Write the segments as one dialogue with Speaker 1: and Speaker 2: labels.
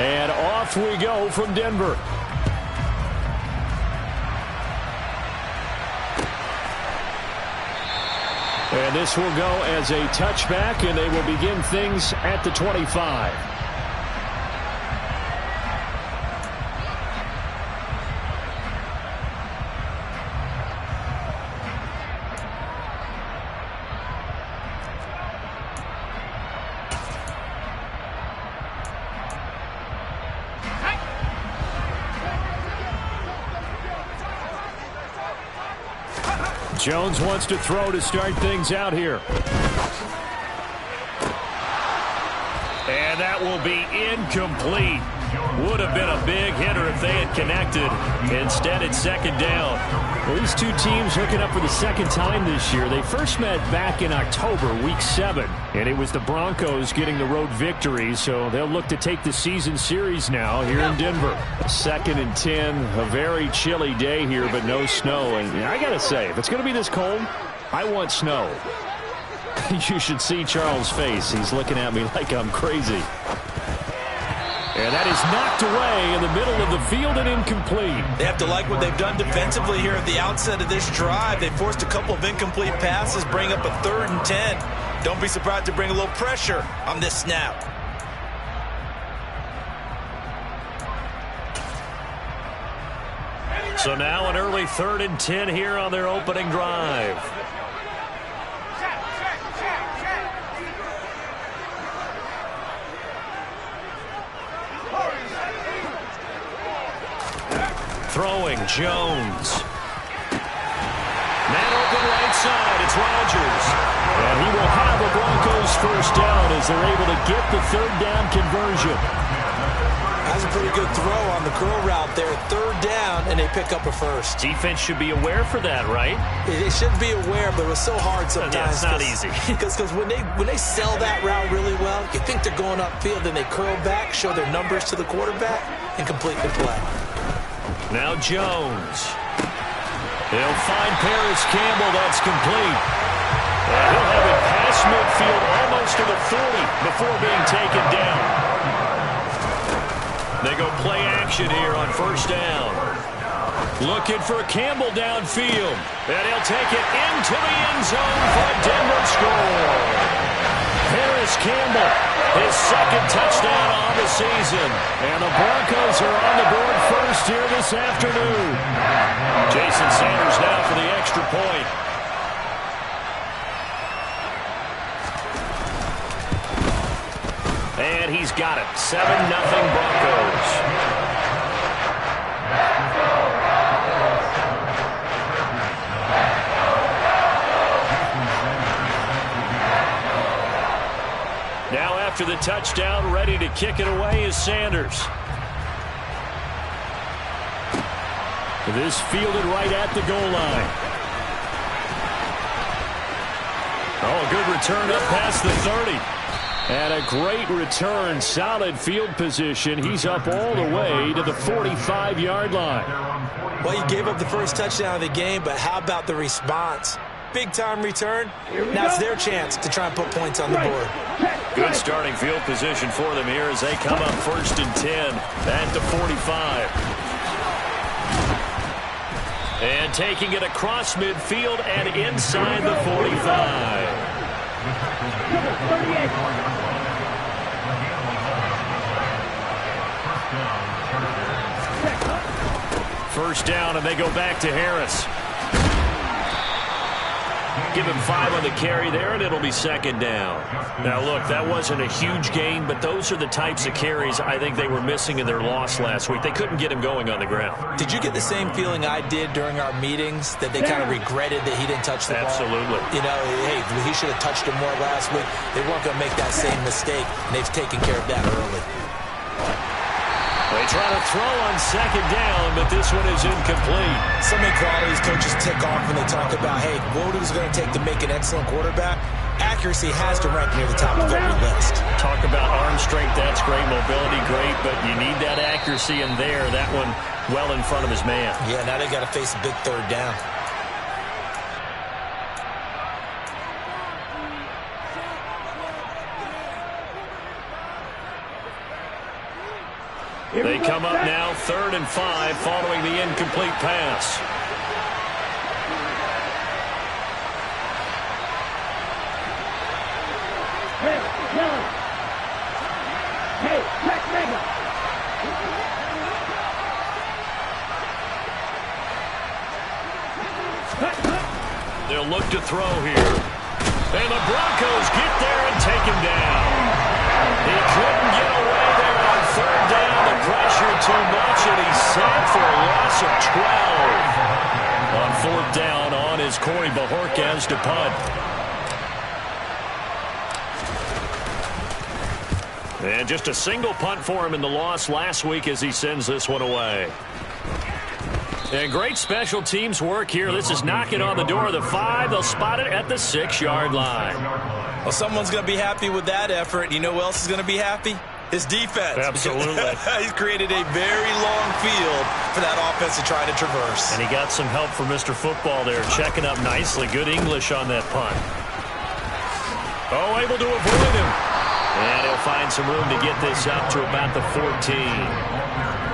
Speaker 1: And off we go from Denver. And this will go as a touchback, and they will begin things at the 25. Jones wants to throw to start things out here. And that will be incomplete. Would have been a big hitter if they had connected. Instead, it's second down. Well, these two teams hooking up for the second time this year. They first met back in October, week 7. And it was the Broncos getting the road victory, so they'll look to take the season series now here in Denver. 2nd and 10, a very chilly day here, but no snow. And I got to say, if it's going to be this cold, I want snow. You should see Charles' face. He's looking at me like I'm crazy. And that is knocked away in the middle of the field and incomplete.
Speaker 2: They have to like what they've done defensively here at the outset of this drive. They forced a couple of incomplete passes, bring up a 3rd and 10. Don't be surprised to bring a little pressure on this snap.
Speaker 1: So now an early 3rd and 10 here on their opening drive. Throwing, Jones. Man open right side, it's Rodgers. And he will have a Broncos first down as they're able to get the 3rd down conversion.
Speaker 2: That's a pretty good throw on the curl route there. 3rd down, and they pick up a first.
Speaker 1: Defense should be aware for that, right?
Speaker 2: They should be aware, but it was so hard sometimes.
Speaker 1: Yeah, it's not easy.
Speaker 2: Because when they sell that route really well, you think they're going upfield, then they curl back, show their numbers to the quarterback, and complete the play.
Speaker 1: Now Jones. He'll find Paris Campbell. That's complete. And he'll have it past midfield almost to the 40 before being taken down. They go play action here on first down. Looking for Campbell downfield. And he'll take it into the end zone for a Denver score. Paris Campbell, his 2nd touchdown on the season. And the Broncos are on the board first here this afternoon. Jason Sanders now for the extra point. And he's got it. 7-0 Broncos. Now after the touchdown, ready to kick it away is Sanders. This fielded right at the goal line. Oh, a good return up past the 30. And a great return, solid field position. He's up all the way to the 45-yard line.
Speaker 2: Well, you gave up the first touchdown of the game, but how about the response? Big-time return. Now it's their chance to try and put points on the board.
Speaker 1: Good starting field position for them here as they come up 1st and 10 at the 45. And taking it across midfield and inside the 45. First down, and they go back to Harris. Give him 5 on the carry there, and it'll be 2nd down. Now, look, that wasn't a huge gain, but those are the types of carries I think they were missing in their loss last week. They couldn't get him going on the ground.
Speaker 2: Did you get the same feeling I did during our meetings, that they kind of regretted that he didn't touch the ball?
Speaker 1: Absolutely.
Speaker 2: You know, hey, he should have touched him more last week. They weren't going to make that same mistake, and they've taken care of that early.
Speaker 1: They try to throw on 2nd down, but this one is incomplete.
Speaker 2: So many qualities coaches tick off when they talk about, hey, what is it going to take to make an excellent quarterback? Accuracy has to rank near the top of every list.
Speaker 1: Talk about arm strength, that's great. Mobility, great, but you need that accuracy in there. That one well in front of his man.
Speaker 2: Yeah, now they got to face a big 3rd down.
Speaker 1: They come up now 3rd and 5 following the incomplete pass. They'll look to throw here. And the Broncos get there and take him down. He couldn't get away there on 3rd down. The pressure too much, and he's set for a loss of 12. On 4th down on is Corey Bajorquez to punt. And just a single punt for him in the loss last week as he sends this one away. And great special teams work here. This is knocking on the door of the 5. They'll spot it at the 6-yard line.
Speaker 2: Well, someone's going to be happy with that effort. You know who else is going to be happy? His defense.
Speaker 1: Absolutely.
Speaker 2: He's created a very long field for that offense to try to traverse.
Speaker 1: And he got some help from Mr. Football there, checking up nicely. Good English on that punt. Oh, able to avoid him. And he'll find some room to get this up to about the 14.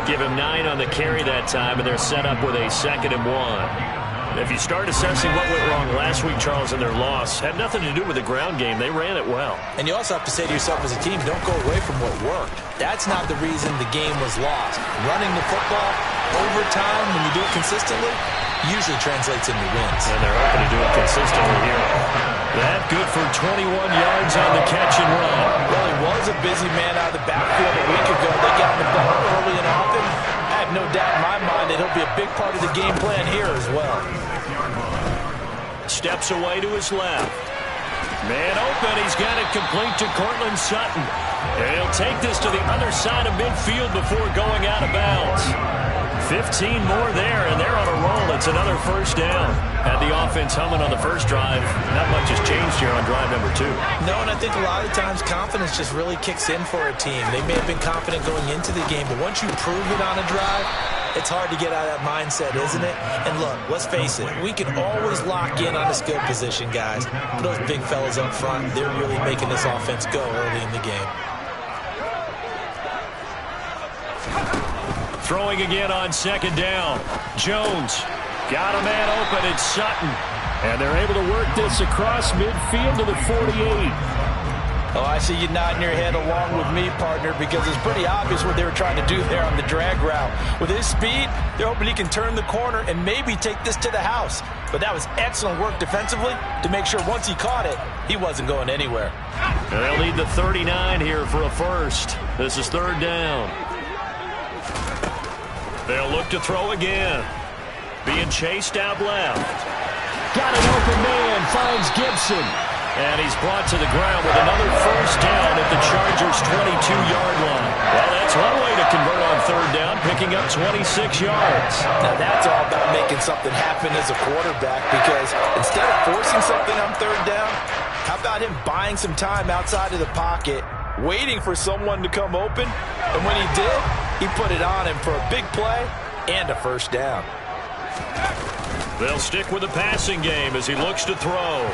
Speaker 1: Give him 9 on the carry that time, and they're set up with a 2nd and 1. If you start assessing what went wrong last week, Charles, in their loss, had nothing to do with the ground game. They ran it well.
Speaker 2: And you also have to say to yourself as a team, don't go away from what worked. That's not the reason the game was lost. Running the football over time, when you do it consistently, usually translates into wins.
Speaker 1: And they're hoping to do it consistently here. That good for 21 yards on the catch and run.
Speaker 2: Well, he was a busy man out of the backfield a week ago. They got him the ball early and often. I have no doubt in my mind that he'll be a big part of the game plan here as well.
Speaker 1: Steps away to his left. Man open. He's got it complete to Cortland Sutton. And he'll take this to the other side of midfield before going out of bounds. 15 more there, and they're on a roll. It's another 1st down. Had the offense humming on the first drive. Not much has changed here on drive number 2.
Speaker 2: No, and I think a lot of times confidence just really kicks in for a team. They may have been confident going into the game, but once you prove it on a drive, it's hard to get out of that mindset, isn't it? And look, let's face it, we can always lock in on a skill position, guys. But those big fellas up front, they're really making this offense go early in the game.
Speaker 1: Throwing again on 2nd down. Jones got a man open. It's Sutton. And they're able to work this across midfield to the 48.
Speaker 2: Oh, I see you nodding your head along with me, partner, because it's pretty obvious what they were trying to do there on the drag route. With his speed, they're hoping he can turn the corner and maybe take this to the house. But that was excellent work defensively to make sure once he caught it, he wasn't going anywhere.
Speaker 1: And they'll lead the 39 here for a 1st. This is 3rd down. They'll look to throw again. Being chased out left. Got an open man, finds Gibson. And he's brought to the ground with another 1st down at the Chargers' 22-yard line. Well, that's one way to convert on 3rd down, picking up 26 yards.
Speaker 2: Now, that's all about making something happen as a quarterback, because instead of forcing something on 3rd down, how about him buying some time outside of the pocket, waiting for someone to come open, and when he did, he put it on him for a big play and a 1st down.
Speaker 1: They'll stick with the passing game as he looks to throw.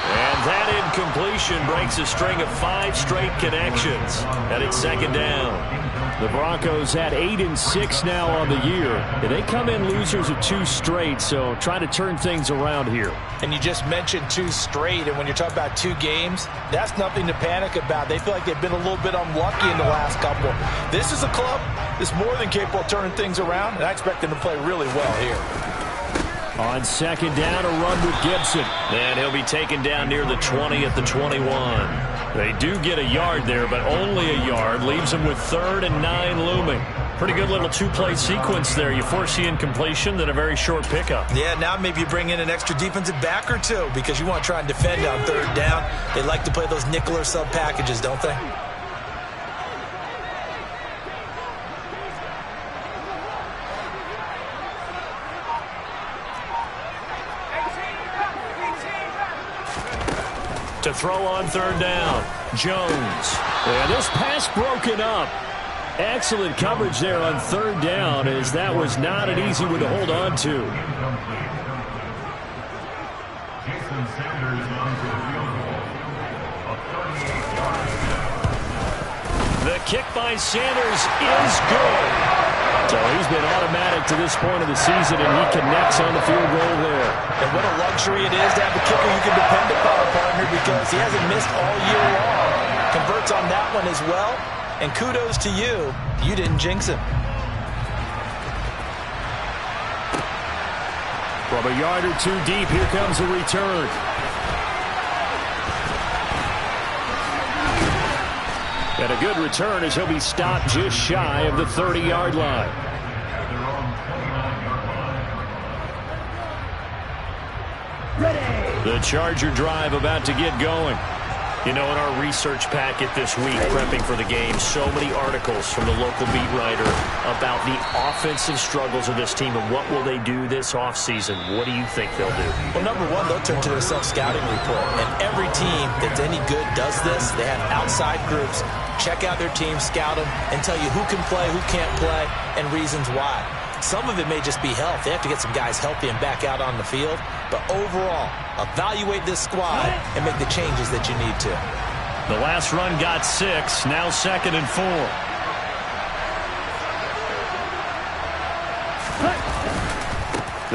Speaker 1: And that incompletion breaks a string of 5 straight connections. And it's 2nd down. The Broncos had 8-6 now on the year. And they come in losers of 2 straight, so trying to turn things around here.
Speaker 2: And you just mentioned 2 straight, and when you're talking about 2 games, that's nothing to panic about. They feel like they've been a little bit unlucky in the last couple. This is a club that's more than capable of turning things around, and I expect them to play really well here.
Speaker 1: On 2nd down, a run with Gibson. And he'll be taken down near the 20 at the 21. They do get a yard there, but only a yard. Leaves them with 3rd and 9 looming. Pretty good little 2-play sequence there. You force the incompletion, then a very short pickup.
Speaker 2: Yeah, now maybe you bring in an extra defensive back or 2 because you want to try and defend on 3rd down. They like to play those nickel or sub packages, don't they?
Speaker 1: To throw on 3rd down, Jones. And this pass broken up. Excellent coverage there on 3rd down, as that was not an easy one to hold on to. The kick by Sanders is good. So he's been automatic to this point of the season, and he connects on the field goal there.
Speaker 2: And what a luxury it is to have a kicker you can depend upon, partner, because he hasn't missed all year long. Converts on that one as well, and kudos to you. You didn't jinx him.
Speaker 1: From a yard or two deep, here comes a return. And a good return as he'll be stopped just shy of the 30-yard line. The Charger drive about to get going. You know, in our research packet this week, prepping for the game, so many articles from the local beat writer about the offensive struggles of this team and what will they do this offseason. What do you think they'll do?
Speaker 2: Well, number one, they'll turn to their self-scouting report. And every team that's any good does this. They have outside groups. Check out their team, scout them, and tell you who can play, who can't play, and reasons why. Some of it may just be health. They have to get some guys healthy and back out on the field. But overall, evaluate this squad and make the changes that you need to.
Speaker 1: The last run got 6, now 2nd and 4.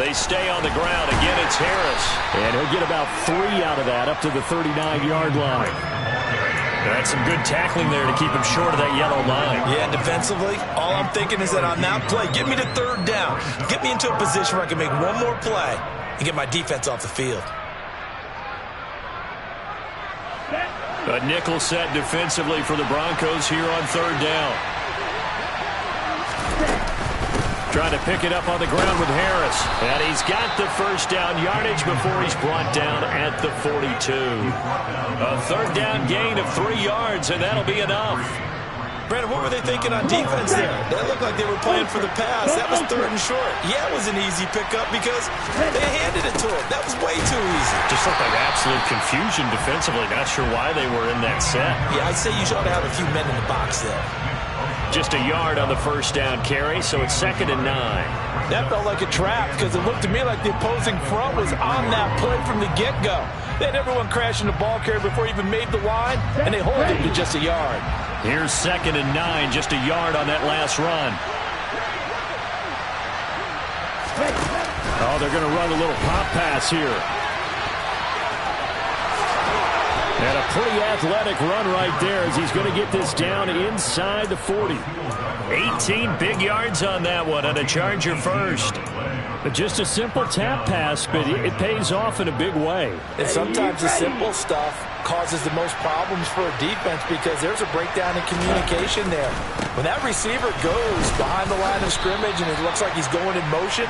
Speaker 1: They stay on the ground. Again, it's Harris. And he'll get about 3 out of that up to the 39-yard line. That's some good tackling there to keep him short of that yellow line.
Speaker 2: Yeah, defensively, all I'm thinking is that on that play, get me to 3rd down. Get me into a position where I can make one more play and get my defense off the field.
Speaker 1: A nickel set defensively for the Broncos here on 3rd down. Trying to pick it up on the ground with Harris. And he's got the 1st down yardage before he's brought down at the 42. A 3rd down gain of 3 yards, and that'll be enough.
Speaker 2: Brandon, what were they thinking on defense there? That looked like they were playing for the pass. That was 3rd and short. Yeah, it was an easy pickup because they handed it to him. That was way too easy.
Speaker 1: Just looked like absolute confusion defensively. Not sure why they were in that set.
Speaker 2: Yeah, I'd say you ought to have a few men in the box there.
Speaker 1: Just a yard on the 1st down carry, so it's 2nd and 9.
Speaker 2: That felt like a trap because it looked to me like the opposing front was on that play from the get-go. They had everyone crashing the ball carrier before he even made the line, and they hold him to just a yard.
Speaker 1: Here's 2nd and 9, just a yard on that last run. Oh, they're going to run a little pop pass here. And a pretty athletic run right there as he's going to get this down inside the 40. 18 big yards on that one, and a Charger first. But just a simple tap pass, but it pays off in a big way.
Speaker 2: And sometimes the simple stuff causes the most problems for a defense because there's a breakdown in communication there. When that receiver goes behind the line of scrimmage and it looks like he's going in motion,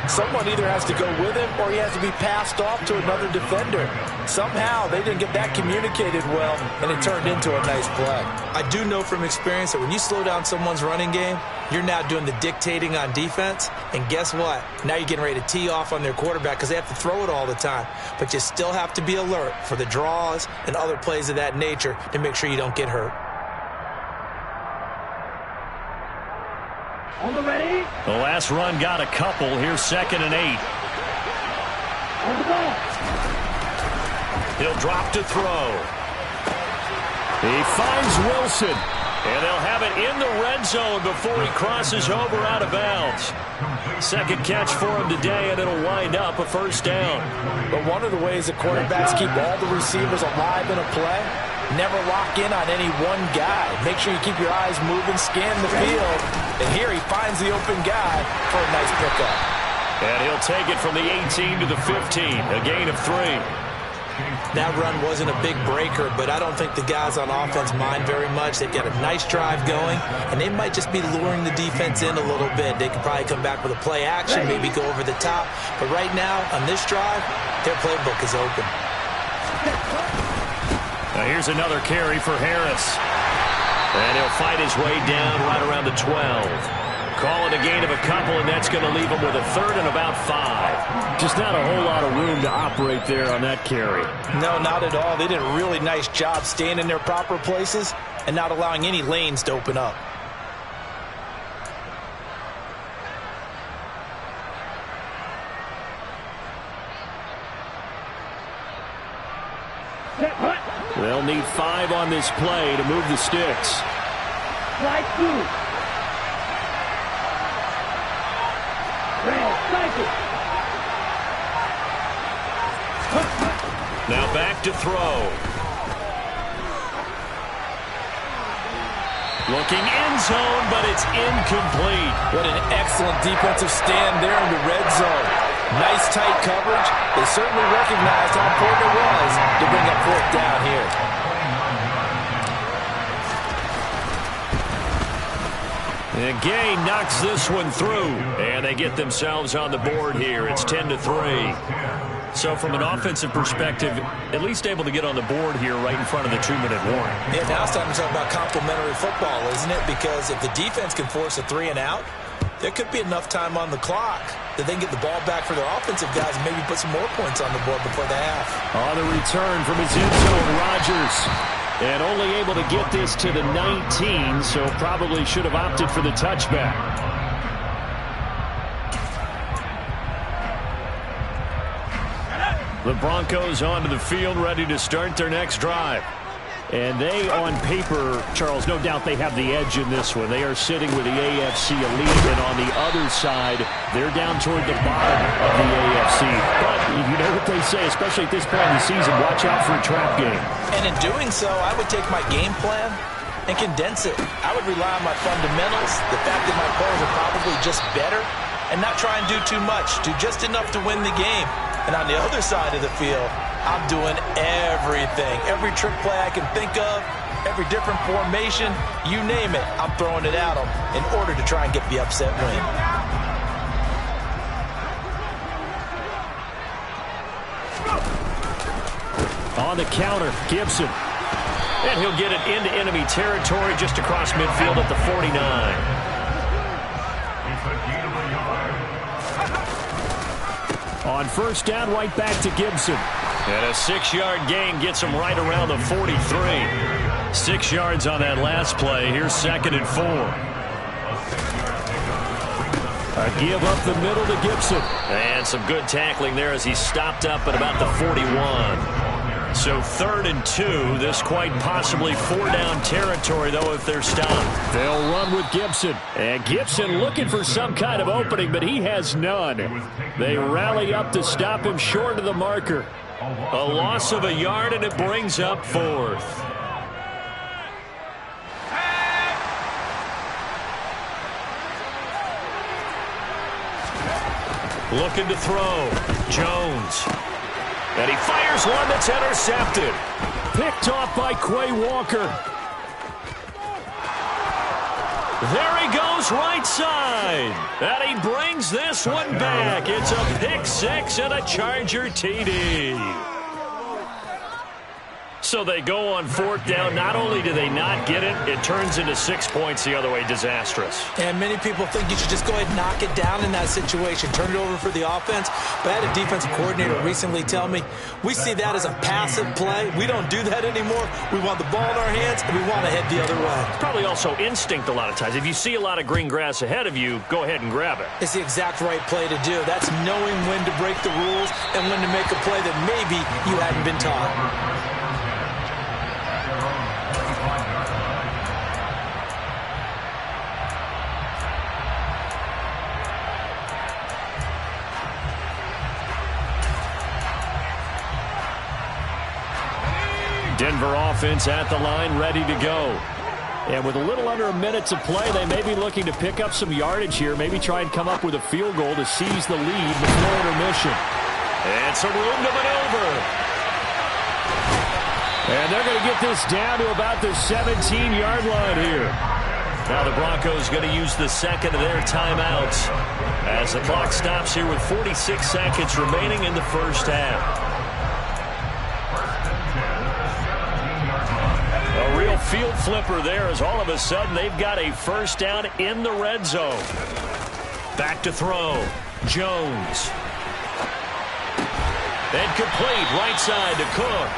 Speaker 2: someone either has to go with him or he has to be passed off to another defender. Somehow they didn't get that communicated well, and it turned into a nice play. I do know from experience that when you slow down someone's running game, you're now doing the dictating on defense, and guess what? Now you're getting ready to tee off on their quarterback because they have to throw it all the time. But you still have to be alert for the draws and other plays of that nature to make sure you don't get hurt.
Speaker 1: On the ready. The last run got a couple. Here's 2nd and 8. On the ball. He'll drop to throw. He finds Wilson. And they'll have it in the red zone before he crosses over out of bounds. 2nd catch for him today, and it'll wind up a 1st down.
Speaker 2: But one of the ways that quarterbacks keep all the receivers alive in a play, never lock in on any one guy. Make sure you keep your eyes moving, scan the field. And here he finds the open guy for a nice pickup.
Speaker 1: And he'll take it from the 18 to the 15, a gain of 3.
Speaker 2: That run wasn't a big breaker, but I don't think the guys on offense mind very much. They've got a nice drive going, and they might just be luring the defense in a little bit. They could probably come back with a play action, maybe go over the top. But right now, on this drive, their playbook is open.
Speaker 1: Now here's another carry for Harris. And he'll fight his way down right around the 12. Call it a gain of a couple, and that's going to leave him with a 3rd and about 5. Just not a whole lot of room to operate there on that carry.
Speaker 2: No, not at all. They did a really nice job staying in their proper places and not allowing any lanes to open up.
Speaker 1: They'll need 5 on this play to move the sticks.
Speaker 3: Slide 2. Red, cycle.
Speaker 1: Now back to throw. Looking end zone, but it's incomplete.
Speaker 2: What an excellent defensive stand there in the red zone. Nice tight coverage. They certainly recognized how important it was to bring up fourth down here.
Speaker 1: And Gay knocks this one through, and they get themselves on the board here. It's 10-3. So from an offensive perspective, at least able to get on the board here right in front of the 2-minute warning.
Speaker 2: Yeah, now it's time to talk about complementary football, isn't it? Because if the defense can force a 3-and-out, there could be enough time on the clock that they can get the ball back for their offensive guys and maybe put some more points on the board before the half.
Speaker 1: On the return from his end zone, Rodgers. And only able to get this to the 19, so probably should have opted for the touchback. The Broncos onto the field, ready to start their next drive. And they, on paper, Charles, no doubt they have the edge in this one. They are sitting with the AFC elite, and on the other side, they're down toward the bottom of the AFC. But you know what they say, especially at this point in the season, watch out for a trap game.
Speaker 2: And in doing so, I would take my game plan and condense it. I would rely on my fundamentals, the fact that my players are probably just better, and not try and do too much, do just enough to win the game. And on the other side of the field, I'm doing everything. Every trick play I can think of, every different formation, you name it, I'm throwing it at them in order to try and get the upset win.
Speaker 1: On the counter, Gibson. And he'll get it into enemy territory just across midfield at the 49. On first down, right back to Gibson. And a 6-yard gain gets him right around the 43. 6 yards on that last play. Here's 2nd and 4. A give up the middle to Gibson. And some good tackling there as he stopped up at about the 41. So 3rd and 2. This quite possibly 4-down territory, though, if they're stopped. They'll run with Gibson. And Gibson looking for some kind of opening, but he has none. They rally up to stop him short of the marker. A loss of a yard, and it brings up 4th. Looking to throw. Jones. And he fires one that's intercepted. Picked off by Quay Walker. There he goes right side. And he brings this one back. It's a pick 6 and a Charger TD. So they go on 4th down. Not only do they not get it, it turns into 6 points the other way. Disastrous.
Speaker 2: And many people think you should just go ahead and knock it down in that situation. Turn it over for the offense. But I had a defensive coordinator recently tell me, we see that as a passive play. We don't do that anymore. We want the ball in our hands, and we want to head the other way.
Speaker 1: It's probably also instinct a lot of times. If you see a lot of green grass ahead of you, go ahead and grab it.
Speaker 2: It's the exact right play to do. That's knowing when to break the rules and when to make a play that maybe you hadn't been taught.
Speaker 1: Denver offense at the line, ready to go. And with a little under a minute to play, they may be looking to pick up some yardage here, maybe try and come up with a field goal to seize the lead before intermission. And some room to maneuver. And they're going to get this down to about the 17-yard line here. Now the Broncos going to use the 2nd of their timeouts as the clock stops here with 46 seconds remaining in the first half. A real field flipper there as all of a sudden they've got a first down in the red zone. Back to throw. Jones. And complete right side to Cook.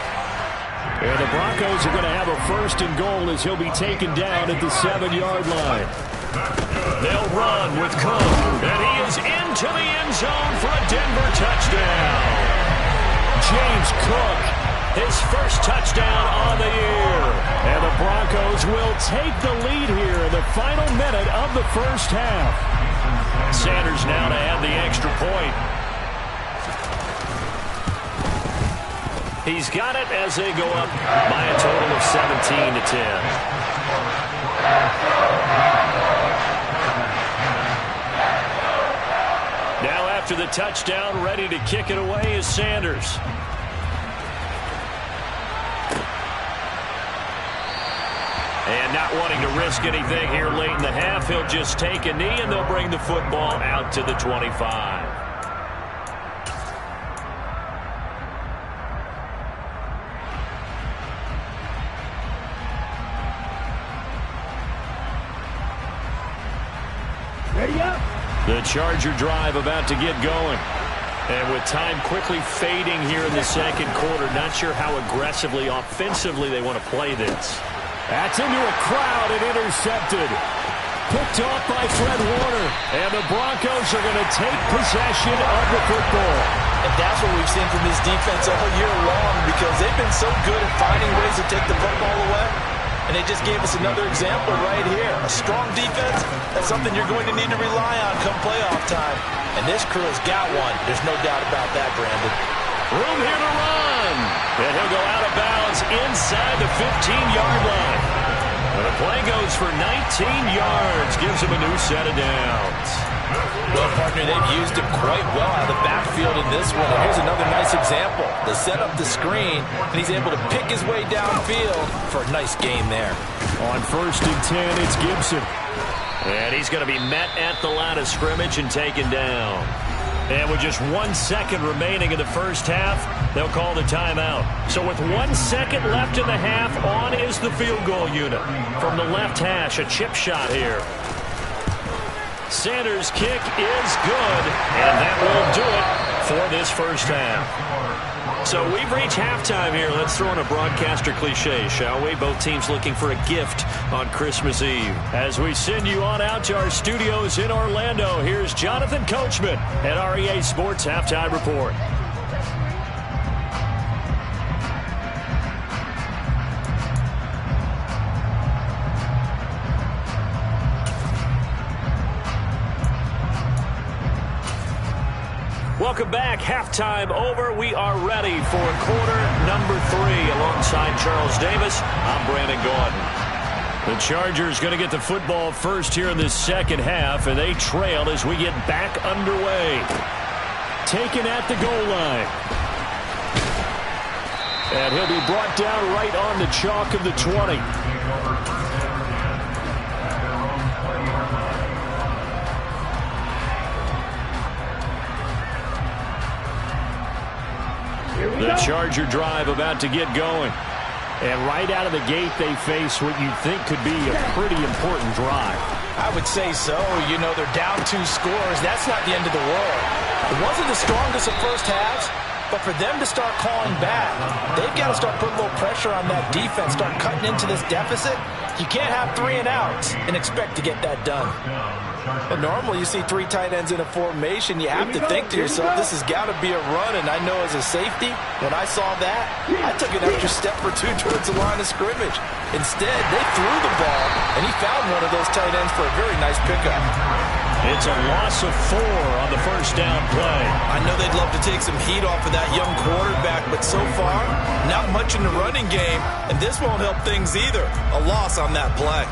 Speaker 1: And the Broncos are going to have a 1st and goal as he'll be taken down at the 7-yard line. They'll run with Cook. And he is into the end zone for a Denver touchdown. James Cook, his first touchdown on the year. And the Broncos will take the lead here in the final minute of the first half. Sanders now to add the extra point. He's got it as they go up by a total of 17-10. Now after the touchdown, ready to kick it away is Sanders. And not wanting to risk anything here late in the half, he'll just take a knee and they'll bring the football out to the 25. The Charger drive about to get going. And with time quickly fading here in the second quarter, not sure how aggressively, offensively they want to play this. That's into a crowd and intercepted. Picked off by Fred Warner. And the Broncos are going to take possession of the football.
Speaker 2: And that's what we've seen from this defense all year long, because they've been so good at finding ways to take the football away. And they just gave us another example right here. A strong defense, that's something you're going to need to rely on come playoff time. And this crew has got one. There's no doubt about that, Brandon.
Speaker 1: Room here to run. And he'll go out of bounds inside the 15-yard line. And the play goes for 19 yards. Gives him a new set of downs.
Speaker 2: Well, partner, they've used him quite well out of the backfield in this one. And here's another nice example. They set up the screen, and he's able to pick his way downfield for a nice gain there.
Speaker 1: On 1st and 10, it's Gibson. And he's going to be met at the line of scrimmage and taken down. And with just 1 second remaining in the first half, they'll call the timeout. So with 1 second left in the half, on is the field goal unit. From the left hash, a chip shot here. Sanders' kick is good, and that will do it for this first half. So we've reached halftime here. Let's throw in a broadcaster cliche, shall we? Both teams looking for a gift on Christmas Eve. As we send you on out to our studios in Orlando, here's Jonathan Coachman at REA Sports Halftime Report. Welcome back. Halftime over. We are ready for quarter number 3. Alongside Charles Davis, I'm Brandon Gordon. The Chargers going to get the football first here in this second half, and they trail as we get back underway. Taken at the goal line. And he'll be brought down right on the chalk of the 20. The Charger drive about to get going. And right out of the gate, they face what you'd think could be a pretty important drive.
Speaker 2: I would say so. You know, they're down 2 scores. That's not the end of the world. It wasn't the strongest of first halves, but for them to start calling back, they've got to start putting a little pressure on that defense, start cutting into this deficit. You can't have 3 and outs and expect to get that done. Well, normally you see 3 tight ends in a formation, you have to think to yourself, this has got to be a run, and I know as a safety, when I saw that, I took an extra step or 2 towards the line of scrimmage. Instead, they threw the ball, and he found one of those tight ends for a very nice pickup.
Speaker 1: It's a loss of 4 on the first down play.
Speaker 2: I know they'd love to take some heat off of that young quarterback, but so far, not much in the running game, and this won't help things either. A loss on that play.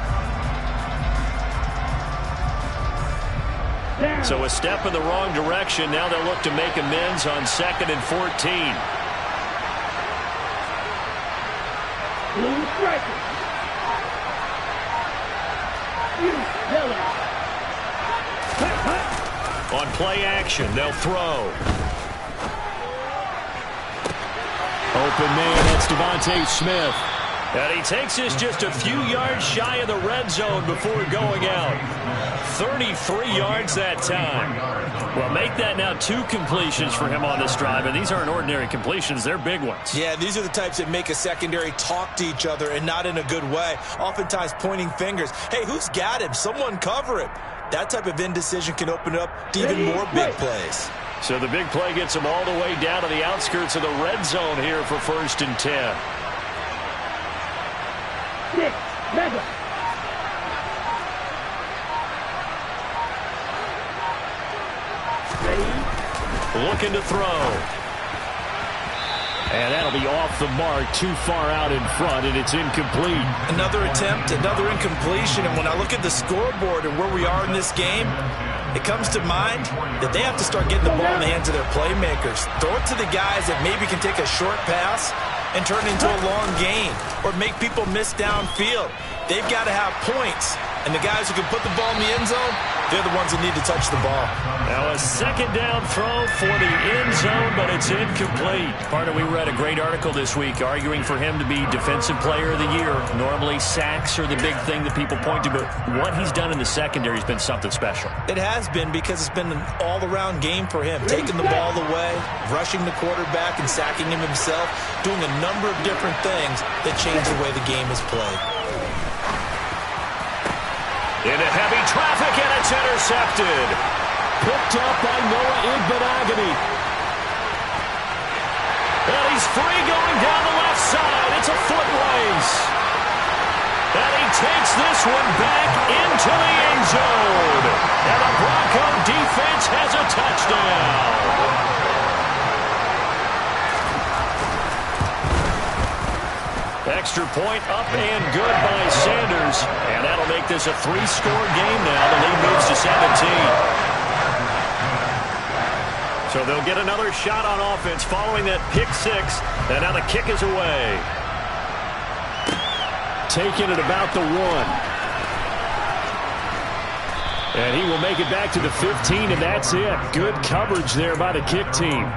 Speaker 1: So a step in the wrong direction. Now they'll look to make amends on 2nd and 14. On play action, they'll throw. Open man, that's Devontae Smith. And he takes this just a few yards shy of the red zone before going out. 33 yards that time. Well, make that now 2 completions for him on this drive, and these aren't ordinary completions. They're big ones.
Speaker 2: Yeah, these are the types that make a secondary talk to each other, and not in a good way. Oftentimes pointing fingers. Hey, who's got him? Someone cover him. That type of indecision can open up to even more big plays.
Speaker 1: So the big play gets him all the way down to the outskirts of the red zone here for 1st and 10.
Speaker 3: 6, mega.
Speaker 1: Looking to throw. And that'll be off the mark, too far out in front, and it's incomplete.
Speaker 2: Another attempt, another incompletion, and when I look at the scoreboard and where we are in this game, it comes to mind that they have to start getting the ball in the hands of their playmakers. Throw it to the guys that maybe can take a short pass and turn it into a long gain or make people miss downfield. They've got to have points, and the guys who can put the ball in the end zone, they're the ones that need to touch the ball.
Speaker 1: Now a second down throw for the end zone, but it's incomplete. Partner, we read a great article this week arguing for him to be Defensive Player of the Year. Normally sacks are the big thing that people point to, but what he's done in the secondary has been something special.
Speaker 2: It has been, because it's been an all-around game for him. Taking the ball away, rushing the quarterback and sacking him himself, doing a number of different things that change the way the game is played.
Speaker 1: Into heavy traffic, and it's intercepted.
Speaker 4: Picked up by Noah Igbenogany.
Speaker 1: And he's free going down the left side. It's a foot race. And he takes this one back into the end zone. And the Bronco defense has a touchdown. Extra point up and good by Sanders. And that'll make this a 3-score game now. The lead moves to 17. So they'll get another shot on offense following that pick six. And now the kick is away.
Speaker 4: Taking it about the 1.
Speaker 1: And he will make it back to the 15, and that's it. Good coverage there by the kick team.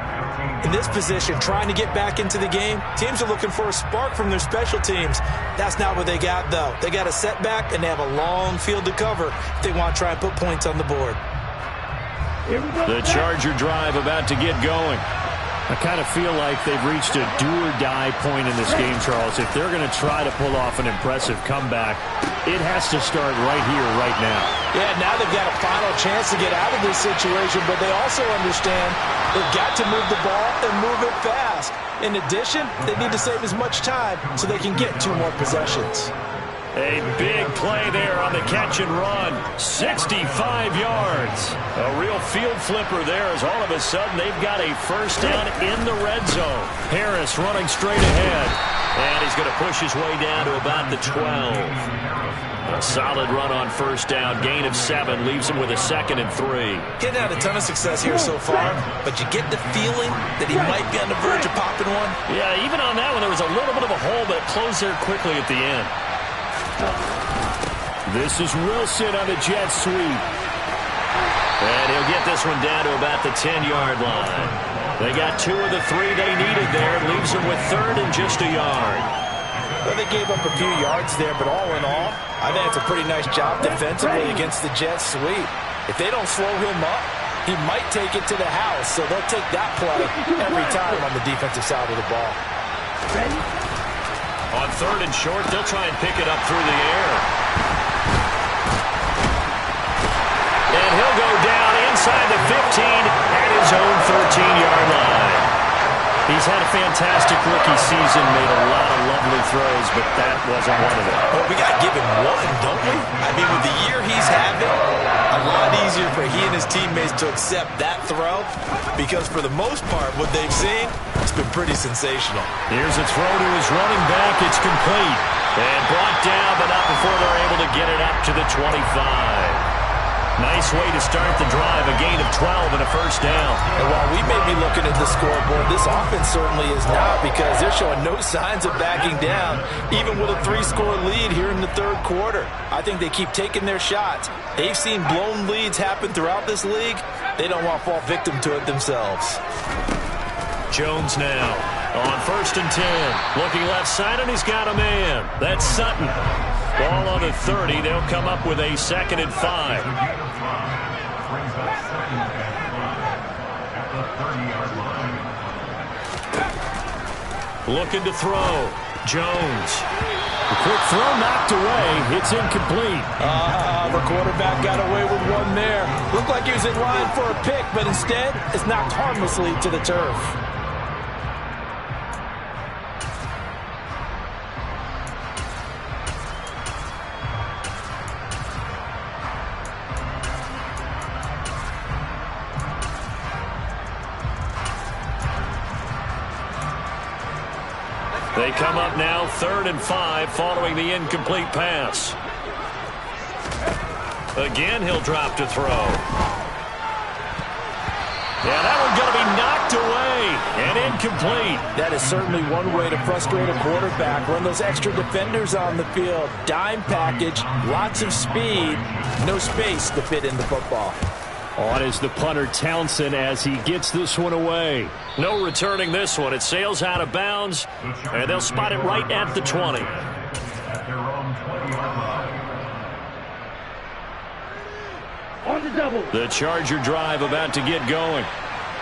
Speaker 2: In this position, trying to get back into the game, teams are looking for a spark from their special teams. That's not what they got, though. They got a setback, and they have a long field to cover if they want to try and put points on the board.
Speaker 1: The Charger drive about to get going. I kind of feel like they've reached a do-or-die point in this game, Charles. If they're going to try to pull off an impressive comeback, it has to start right here, right now.
Speaker 2: Yeah, now they've got a final chance to get out of this situation, but they also understand they've got to move the ball and move it fast. In addition, they need to save as much time so they can get 2 more possessions.
Speaker 1: A big play there on the catch and run. 65 yards. A real field flipper there as all of a sudden they've got a first down in the red zone. Harris running straight ahead. And he's going to push his way down to about the 12. A solid run on first down. Gain of 7 leaves him with a 2nd and 3.
Speaker 2: Getting had a ton of success here so far, but you get the feeling that he might be on the verge of popping one.
Speaker 1: Yeah, even on that one there was a little bit of a hole, but it closed there quickly at the end.
Speaker 4: This is Wilson on the jet sweep.
Speaker 1: And he'll get this one down to about the 10-yard line. They got 2 of the 3 they needed there. Leaves them with 3rd and just a yard.
Speaker 2: Well, they gave up a few yards there, but all in all, I think it's a pretty nice job defensively against the jet sweep. If they don't slow him up, he might take it to the house, so they'll take that play every time on the defensive side of the ball.
Speaker 1: On 3rd and short, they'll try and pick it up through the air. And he'll go down inside the 15 at his own 13-yard line. He's had a fantastic rookie season, made a lot of lovely throws, but that wasn't one of them.
Speaker 2: Well, we got to give him one, don't we? I mean, with the year he's having, a lot easier for he and his teammates to accept that throw, because for the most part, what they've seen, it's been pretty sensational.
Speaker 1: Here's a throw to his running back. It's complete. And brought down, but not before they're able to get it up to the 25. Nice way to start the drive, a gain of 12 and a first down.
Speaker 2: And while we may be looking at the scoreboard, this offense certainly is not, because they're showing no signs of backing down, even with a 3-score lead here in the 3rd quarter. I think they keep taking their shots. They've seen blown leads happen throughout this league. They don't want to fall victim to it themselves.
Speaker 1: Jones now on 1st and 10. Looking left side, and he's got a man. That's Sutton. Ball on the 30. They'll come up with a 2nd and 5. Looking to throw. Jones.
Speaker 4: The quick throw knocked away. It's incomplete.
Speaker 2: The quarterback got away with one there. Looked like he was in line for a pick, but instead it's knocked harmlessly to the turf.
Speaker 1: They come up now 3rd and 5 following the incomplete pass. Again, he'll drop to throw. Yeah, that one's going to be knocked away and incomplete.
Speaker 3: That is certainly one way to frustrate a quarterback. Run those extra defenders on the field. Dime package, lots of speed, no space to fit in the football.
Speaker 4: On is the punter Townsend as he gets this one away.
Speaker 1: No returning this one. It sails out of bounds, and they'll spot it right at the 20. The Charger drive about to get going.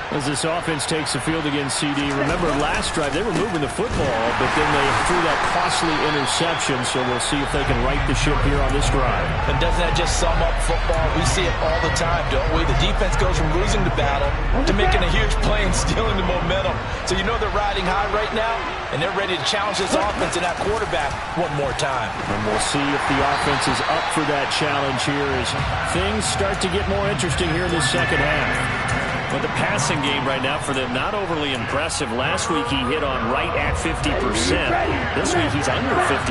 Speaker 4: As this offense takes the field against CD. Remember, last drive, they were moving the football, but then they threw that costly interception, so we'll see if they can right the ship here on this drive.
Speaker 2: And doesn't that just sum up football? We see it all the time, don't we? The defense goes from losing the battle to making a huge play and stealing the momentum. So you know they're riding high right now, and they're ready to challenge this offense and that quarterback one more time.
Speaker 4: And we'll see if the offense is up for that challenge here as things start to get more interesting here in the second half.
Speaker 1: But the passing game right now for them, not overly impressive. Last week he hit on right at 50%. This week he's under 50%.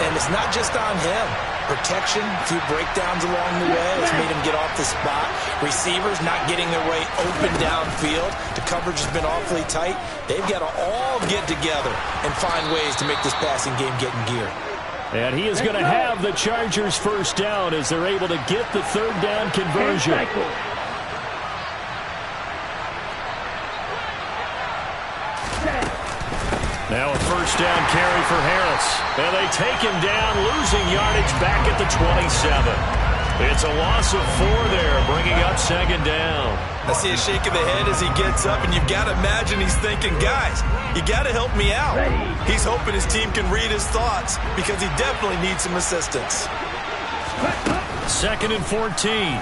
Speaker 2: And it's not just on him. Protection, a few breakdowns along the way. It's made him get off the spot. Receivers not getting their way open downfield. The coverage has been awfully tight. They've got to all get together and find ways to make this passing game get in gear.
Speaker 4: And he is going to have the Chargers first down as they're able to get the 3rd down conversion.
Speaker 1: Now a first down carry for Harris. And they take him down, losing yardage back at the 27. It's a loss of 4 there, bringing up 2nd down.
Speaker 2: I see a shake of the head as he gets up, and you've got to imagine he's thinking, guys, you got to help me out. He's hoping his team can read his thoughts because he definitely needs some assistance.
Speaker 1: 2nd and 14.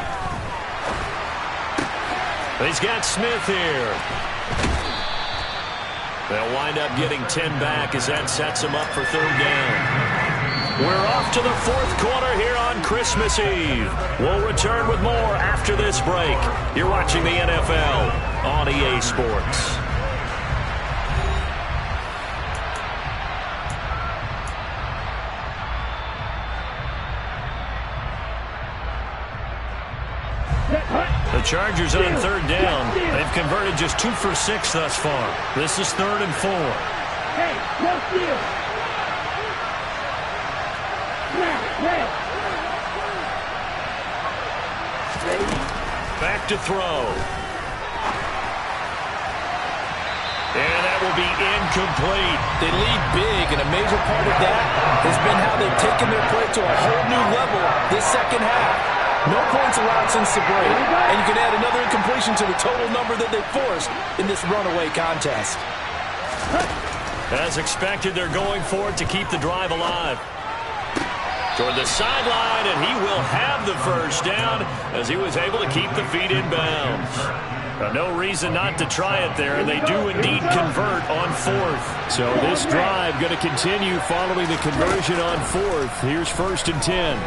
Speaker 1: He's got Smith here. They'll wind up getting 10 back as that sets them up for 3rd down. We're off to the 4th quarter here on Christmas Eve. We'll return with more after this break. You're watching the NFL on EA Sports. The Chargers on 3rd down. They've converted just 2 for 6 thus far. This is 3rd and 4.
Speaker 5: Hey, no steal.
Speaker 1: Back to throw. And that will be incomplete.
Speaker 3: They lead big, and a major part of that has been how they've taken their play to a whole new level this second half. No points allowed since the break, and you can add another incompletion to the total number that they forced in this runaway contest.
Speaker 1: As expected, they're going for it to keep the drive alive. Toward the sideline, and he will have the first down as he was able to keep the feet in bounds. No reason not to try it there, and they do indeed convert on 4th.
Speaker 4: So this drive going to continue following the conversion on 4th. Here's 1st and 10.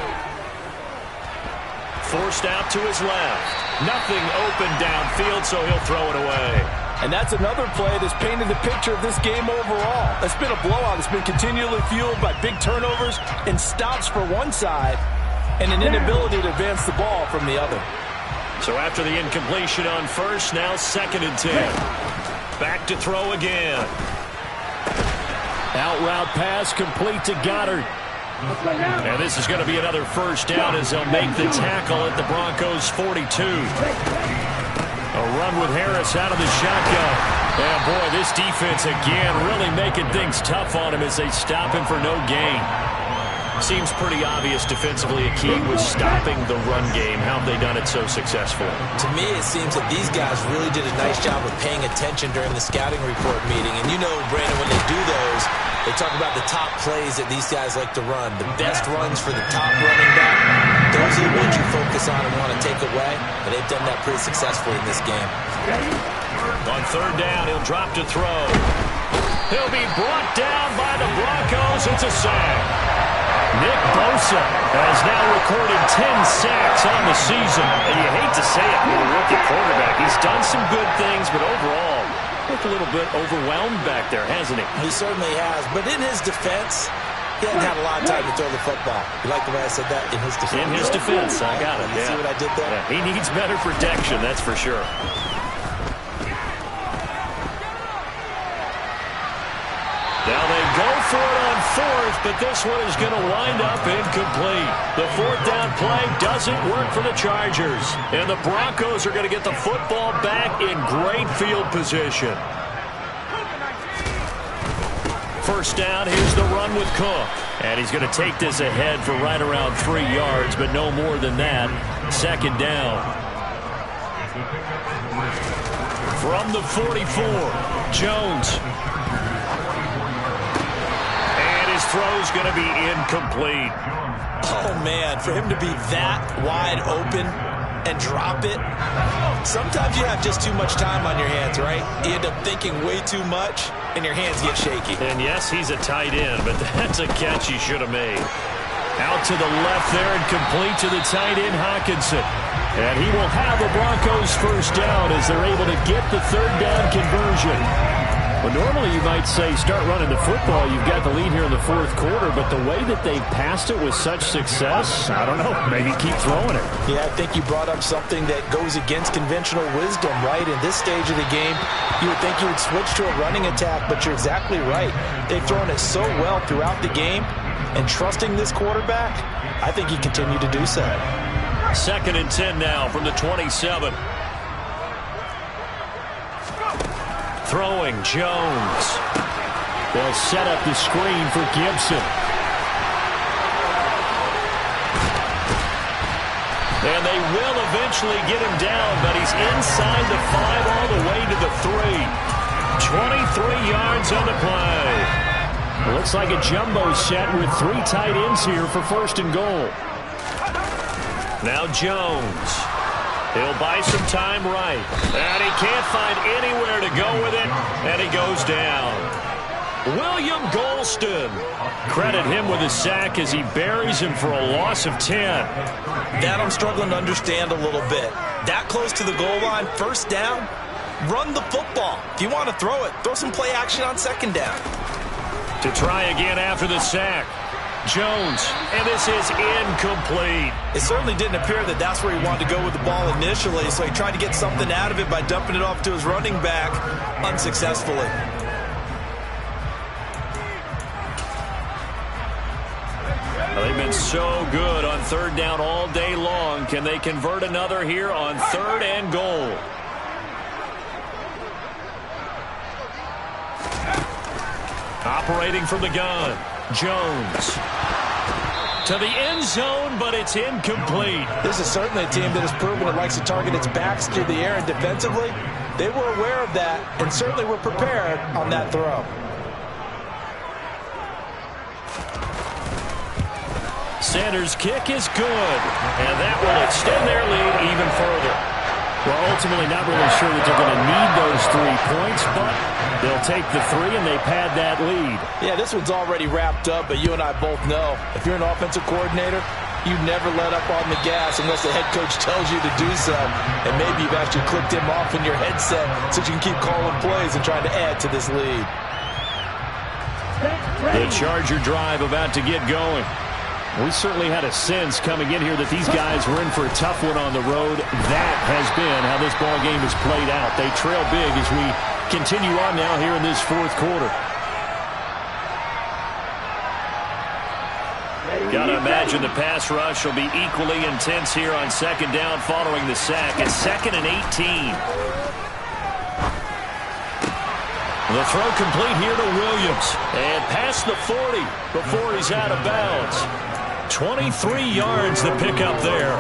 Speaker 1: Forced out to his left. Nothing open downfield, so he'll throw it away.
Speaker 3: And that's another play that's painted the picture of this game overall. It's been a blowout. It's been continually fueled by big turnovers and stops for one side and an inability to advance the ball from the other.
Speaker 1: So after the incompletion on 1st, now 2nd and 10. Back to throw again.
Speaker 4: Out route pass complete to Goddard.
Speaker 1: And this is going to be another first down as they'll make the tackle at the Broncos' 42. A run with Harris out of the shotgun. And boy, this defense again really making things tough on him as they stop him for no gain. Seems pretty obvious defensively a key was stopping the run game. How have they done it so successfully?
Speaker 2: To me, it seems that these guys really did a nice job of paying attention during the scouting report meeting. And you know, Brandon, when they do those, they talk about the top plays that these guys like to run, the best runs for the top running back. Those are the ones you focus on and want to take away, and they've done that pretty successfully in this game.
Speaker 1: On 3rd down, he'll drop to throw. He'll be brought down by the Broncos. It's a sack. Nick Bosa has now recorded 10 sacks on the season. And you hate to say it for a rookie quarterback. He's done some good things, but overall, Looked a little bit overwhelmed back there, hasn't he?
Speaker 2: He certainly has. But in his defense, he hasn't had a lot of time to throw the football. You like the way I said that? In his defense.
Speaker 1: In his defense, I got it.
Speaker 2: You see what I did there?
Speaker 1: Yeah, he needs better protection, that's for sure. Now they go for it on fourth, but this one is going to wind up incomplete. The fourth down play doesn't work for the Chargers. And the Broncos are going to get the football back in great field position. First down, here's the run with Cook. And he's going to take this ahead for right around 3 yards, but no more than that. Second down. From the 44, Jones. His throw's going to be incomplete.
Speaker 2: Oh, man, for him to be that wide open and drop it. Sometimes you have just too much time on your hands, right? You end up thinking way too much, and your hands get shaky.
Speaker 1: And, yes, he's a tight end, but that's a catch he should have made. Out to the left there and complete to the tight end, Hockenson. And he will have the Broncos first down as they're able to get the third down conversion. Well, normally you might say start running the football. You've got the lead here in the fourth quarter, but the way that they passed it with such success, I don't know, maybe keep throwing it.
Speaker 2: Yeah, I think you brought up something that goes against conventional wisdom, right? In this stage of the game, you would think you would switch to a running attack, but you're exactly right. They've thrown it so well throughout the game, and trusting this quarterback, I think he continued to do so.
Speaker 1: 2nd and 10 now from the 27. Throwing, Jones. They'll set up the screen for Gibson. And they will eventually get him down, but he's inside the 5 all the way to the 3. 23 yards on the play.
Speaker 4: Looks like a jumbo set with 3 tight ends here for 1st and goal.
Speaker 1: Now Jones. He'll buy some time right. And he can't find anywhere to go with it. And he goes down. William Golston. Credit him with a sack as he buries him for a loss of 10.
Speaker 2: That I'm struggling to understand a little bit. That close to the goal line, first down, run the football. If you want to throw it, throw some play action on 2nd down.
Speaker 1: To try again after the sack. Jones, and this is incomplete.
Speaker 2: It certainly didn't appear that that's where he wanted to go with the ball initially, so he tried to get something out of it by dumping it off to his running back unsuccessfully.
Speaker 1: Well, they've been so good on 3rd down all day long. Can they convert another here on 3rd and goal? Operating from the gun. Jones to the end zone, but it's incomplete.
Speaker 2: This is certainly a team that has proven it likes to target its backs through the air, and defensively, they were aware of that and certainly were prepared on that throw.
Speaker 1: Sanders' kick is good, and that will extend their lead even further.
Speaker 4: Well, ultimately not really sure that they're going to need those 3 points, but they'll take the 3 and they pad that lead.
Speaker 2: Yeah, this one's already wrapped up, but you and I both know if you're an offensive coordinator, you never let up on the gas unless the head coach tells you to do so. And maybe you've actually clicked him off in your headset so you can keep calling plays and trying to add to this lead.
Speaker 1: The Charger drive about to get going.
Speaker 4: We certainly had a sense coming in here that these guys were in for a tough one on the road. That has been how this ball game has played out. They trail big as we continue on now here in this 4th quarter.
Speaker 1: Got to imagine the pass rush will be equally intense here on 2nd down following the sack. It's 2nd and 18. The throw complete here to Williams. And past the 40 before he's out of bounds. 23 yards the pickup there.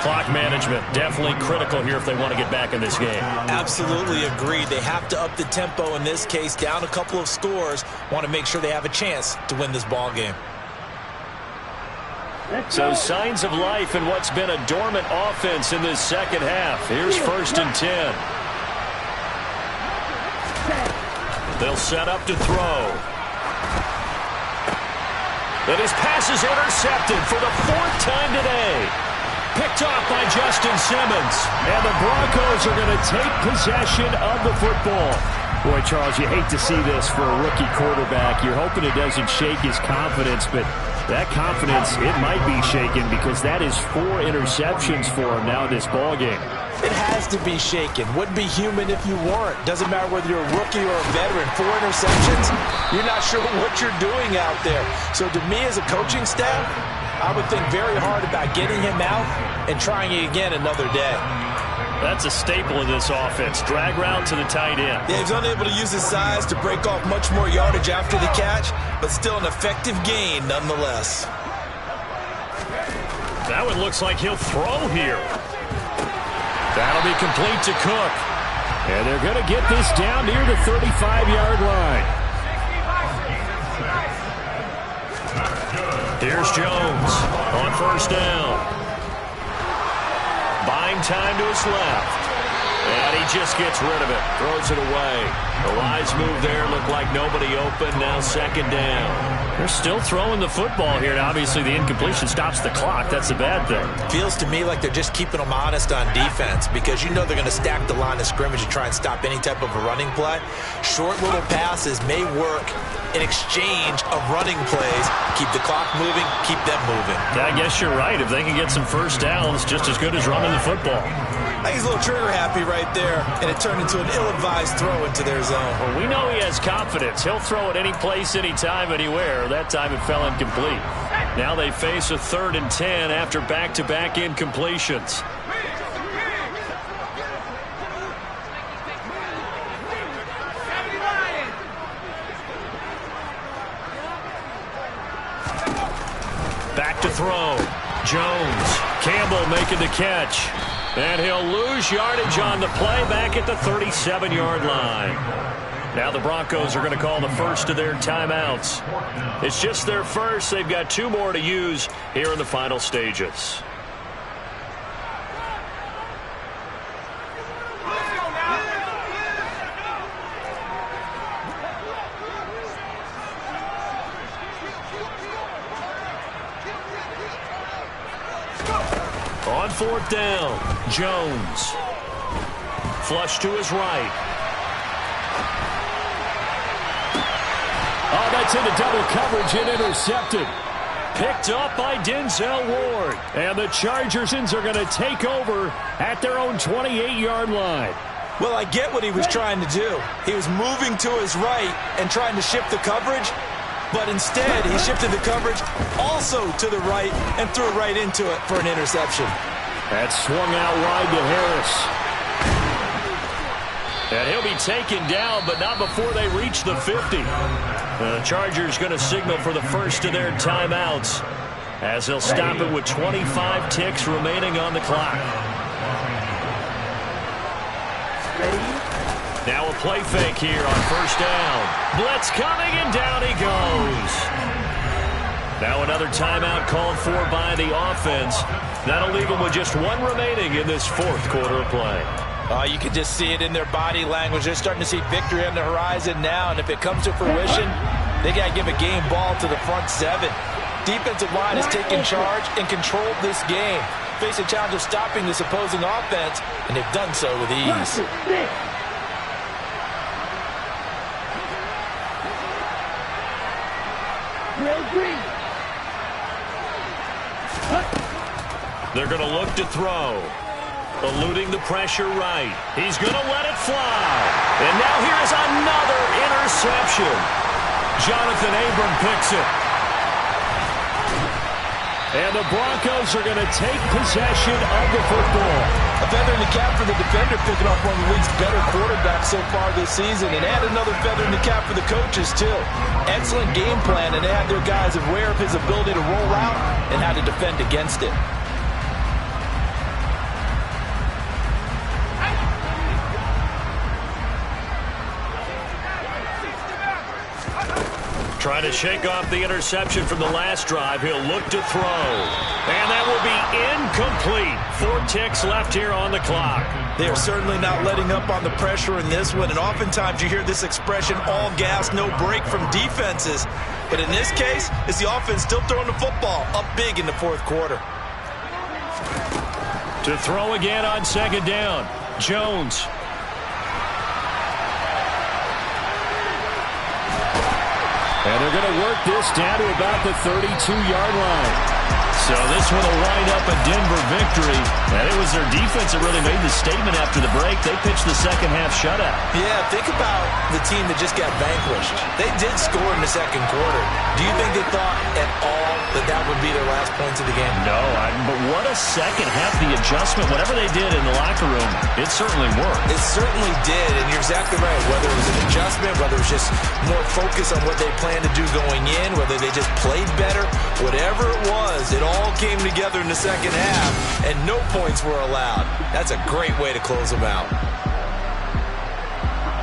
Speaker 1: Clock management definitely critical here if they want to get back in this game.
Speaker 2: Absolutely agreed. They have to up the tempo in this case, down a couple of scores. Want to make sure they have a chance to win this ball game.
Speaker 1: So signs of life in what's been a dormant offense in this 2nd half. Here's 1st and 10. They'll set up to throw. And his pass is intercepted for the 4th time today. picked off by Justin Simmons. And the Broncos are going to take possession of the football. Boy, Charles, you hate to see this for a rookie quarterback. You're hoping it doesn't shake his confidence, but that confidence, it might be shaken because that is 4 interceptions for him now in this ballgame.
Speaker 3: It has to be shaken. Wouldn't be human if you weren't. Doesn't matter whether you're a rookie or a veteran. 4 interceptions, you're not sure what you're doing out there. So to me as a coaching staff, I would think very hard about getting him out and trying it again another day.
Speaker 1: That's a staple of this offense. Drag route to the tight end.
Speaker 2: Yeah, he's unable to use his size to break off much more yardage after the catch, but still an effective gain nonetheless.
Speaker 1: That one looks like he'll throw here. That'll be complete to Cook. And they're going to get this down near the 35-yard line. Here's Jones on first down. Buying time to his left. And he just gets rid of it. Throws it away. The lines move there. Look like nobody open. Now second down. They're still throwing the football here. And obviously the incompletion stops the clock. That's a bad thing.
Speaker 2: Feels to me like they're just keeping them honest on defense because you know they're going to stack the line of scrimmage and try and stop any type of a running play. Short little passes may work in exchange of running plays. Keep the clock moving, keep them moving.
Speaker 1: I guess you're right. If they can get some first downs, just as good as running the football.
Speaker 2: I think he's a little trigger happy right there, and it turned into an ill-advised throw into their zone.
Speaker 1: Well, we know he has confidence. He'll throw it any place, anytime, anywhere. That time it fell incomplete. Now they face a 3rd and 10 after back-to-back incompletions. Back to throw. Jones. Campbell making the catch. And he'll lose yardage on the play back at the 37-yard line. Now the Broncos are going to call the first of their timeouts. It's just their first. They've got 2 more to use here in the final stages. On 4th down, Jones. Flush to his right. Oh, that's into double coverage and intercepted. Picked up by Denzel Ward. And the Chargers are going to take over at their own 28-yard line.
Speaker 2: Well, I get what he was trying to do. He was moving to his right and trying to shift the coverage, but instead he shifted the coverage also to the right and threw it right into it for an interception.
Speaker 1: That swung out wide to Harris. And he'll be taken down, but not before they reach the 50. The Chargers going to signal for the first of their timeouts as they'll stop it with 25 ticks remaining on the clock. Now a play fake here on first down. Blitz coming, and down he goes. Now another timeout called for by the offense. That'll leave them with just 1 remaining in this 4th quarter of play.
Speaker 3: You can just see it in their body language. They're starting to see victory on the horizon now, and if it comes to fruition, they got to give a game ball to the front 7. Defensive line has taken charge and controlled this game. Face a challenge of stopping this opposing offense, and they've done so with ease.
Speaker 1: They're going to look to throw. Eluding the pressure right. He's going to let it fly. And now here's another interception. Jonathan Abram picks it. And the Broncos are going to take possession of the football.
Speaker 3: A feather in the cap for the defender, picking off one of the league's better quarterbacks so far this season. And add another feather in the cap for the coaches, too. Excellent game plan, and they had their guys aware of his ability to roll out and how to defend against it.
Speaker 1: Trying to shake off the interception from the last drive. He'll look to throw. And that will be incomplete. 4 ticks left here on the clock.
Speaker 2: They are certainly not letting up on the pressure in this one. And oftentimes you hear this expression, all gas, no break from defenses. But in this case, it's the offense still throwing the football up big in the 4th quarter.
Speaker 1: To throw again on second down. Jones. And they're going to work this down to about the 32-yard line. So this one will wind up a Denver victory. And it was their defense that really made the statement after the break. They pitched the second-half shutout.
Speaker 2: Yeah, think about the team that just got vanquished. They did score in the second quarter. Do you think they thought at all that that would be their last points of the game?
Speaker 1: No, but what a second half. The adjustment, whatever they did in the locker room, it certainly worked.
Speaker 2: It certainly did, and you're exactly right. Whether it was an adjustment, whether it was just more focus on what they planned to do going in, whether they just played better, whatever it was, it all came together in the second half, and no points were allowed. That's a great way to close them out.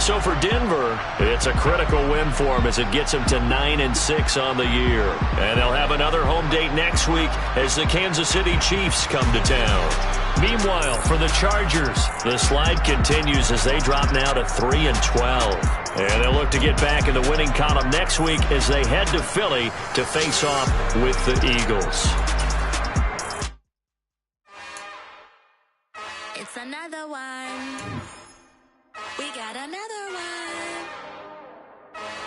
Speaker 1: So for Denver, it's a critical win for them as it gets them to 9-6 on the year. And they'll have another home date next week as the Kansas City Chiefs come to town. Meanwhile, for the Chargers, the slide continues as they drop now to 3-12. And they'll look to get back in the winning column next week as they head to Philly to face off with the Eagles.
Speaker 6: It's another one. We got another one.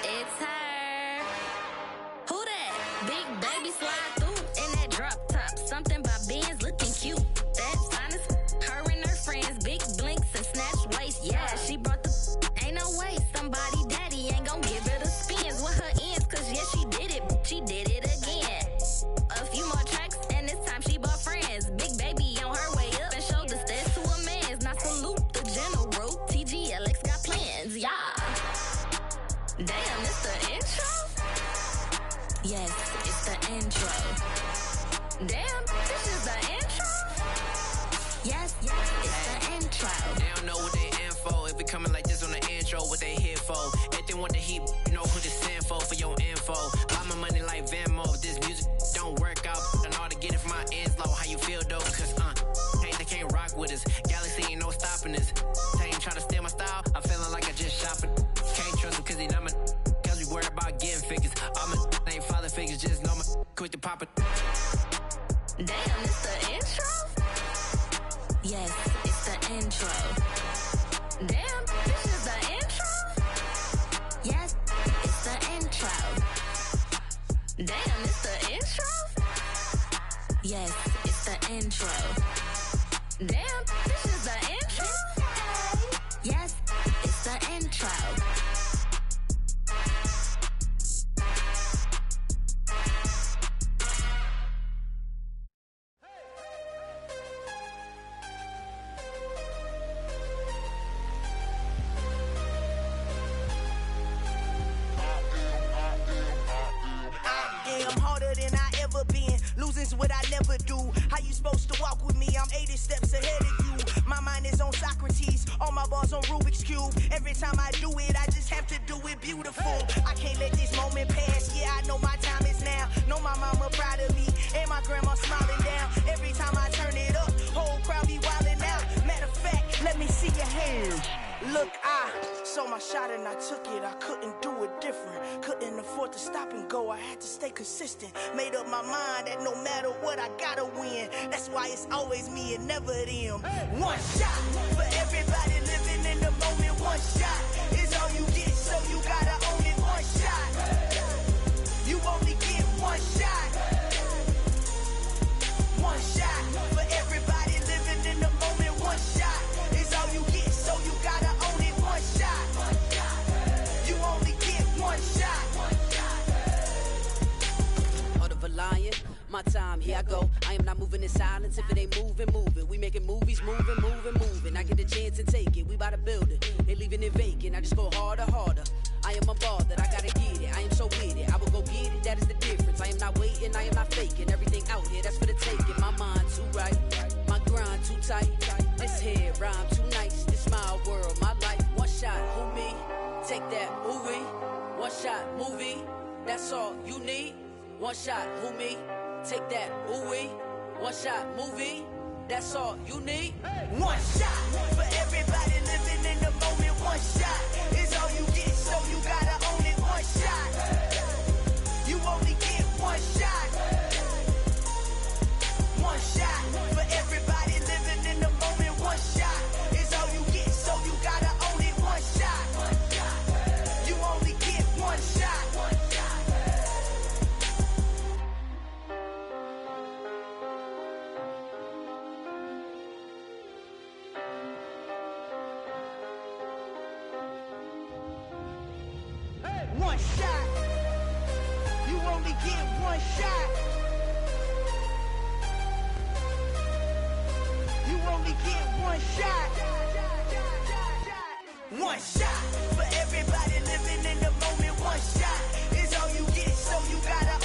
Speaker 6: It's her. Who that? Big baby slide through in that drop top. Something about Benz looking cute. That's honest. Her and her friends, big blinks and snatch waist. Yeah, she brought the ain't no way. Somebody daddy ain't gon' give her the spins with her ends. Cause yeah, she did it. She did it again. A few more tracks and this time she bought friends. Big baby on her way up and showed the stairs to a man's. Now salute the general. TGLX got plans, yeah. Damn, it's the intro? Yes, it's the intro. Damn, this is the intro? Yes, it's the intro.
Speaker 7: They don't know what they in for. If we coming like this on the intro, what they here for? If they want the heat, you know who to send for your info. Got my money like Venmo. This music don't work out. And all to get it from my ends low. How you feel though? Cause they can't rock with us. Galaxy ain't no stopping us. They ain't trying to steal my style. I'm feeling like I just shop it. Can't trust him cause he not my. Cause we worried about getting figures. All my ain't father figures. Just know my quick to pop it.
Speaker 6: Damn, it's the intro? Yes, it's the intro. Damn, this is the intro? Yes, it's the intro. Damn, it's the intro? Yes, it's the intro. Damn, this is the intro? Yes, it's the intro.
Speaker 8: I'm harder than I ever been. Losing's what I never do. How you supposed to walk with me? I'm 80 steps ahead of you. My mind is on Socrates. All my balls on Rubik's Cube. Every time I do it, I just have to do it beautiful. I can't let this moment pass. Yeah, I know my time is now. Know my mama proud of me. And my grandma smiling down. Every time I turn it up, whole crowd be wildin' out. Matter of fact, let me see your hands. Look, I saw my shot and I took it. I couldn't do it different. Couldn't afford to stop and go. I had to stay consistent. Made up my mind that no matter what, I gotta win. That's why it's always me and never them. One shot for everybody living in the moment. One shot is all you get, so you gotta own it. One shot. You only get one shot. One shot for everybody living in the moment. One shot is all you get, so you gotta own it. One shot. You only get one shot.
Speaker 9: Heart of a lion, my time, here I go. I am not moving in silence. If it ain't moving, moving. We making movies, moving, moving, moving. I get a chance and take it. We bout to build it. They leaving it vacant. I just go harder, harder. I am unbothered. I gotta get it. I am so with it. I will go get it. That is the difference. I am not waiting. I am not faking. Everything out here, that's for the taking. My mind too right. My grind too tight. This head rhyme too nice. This my world, my life. One shot, who me? Take that, movie. One shot, movie. That's all you need. One shot, who me? Take that, movie. One shot, movie. That's all you need.
Speaker 8: One shot for everybody living in the moment. One shot is all you get, so you gotta own it. One shot. You only get one shot. One shot for everybody living in one shot. You only get one shot. You only get one shot. One shot for everybody living in the moment. One shot is all you get, so you gotta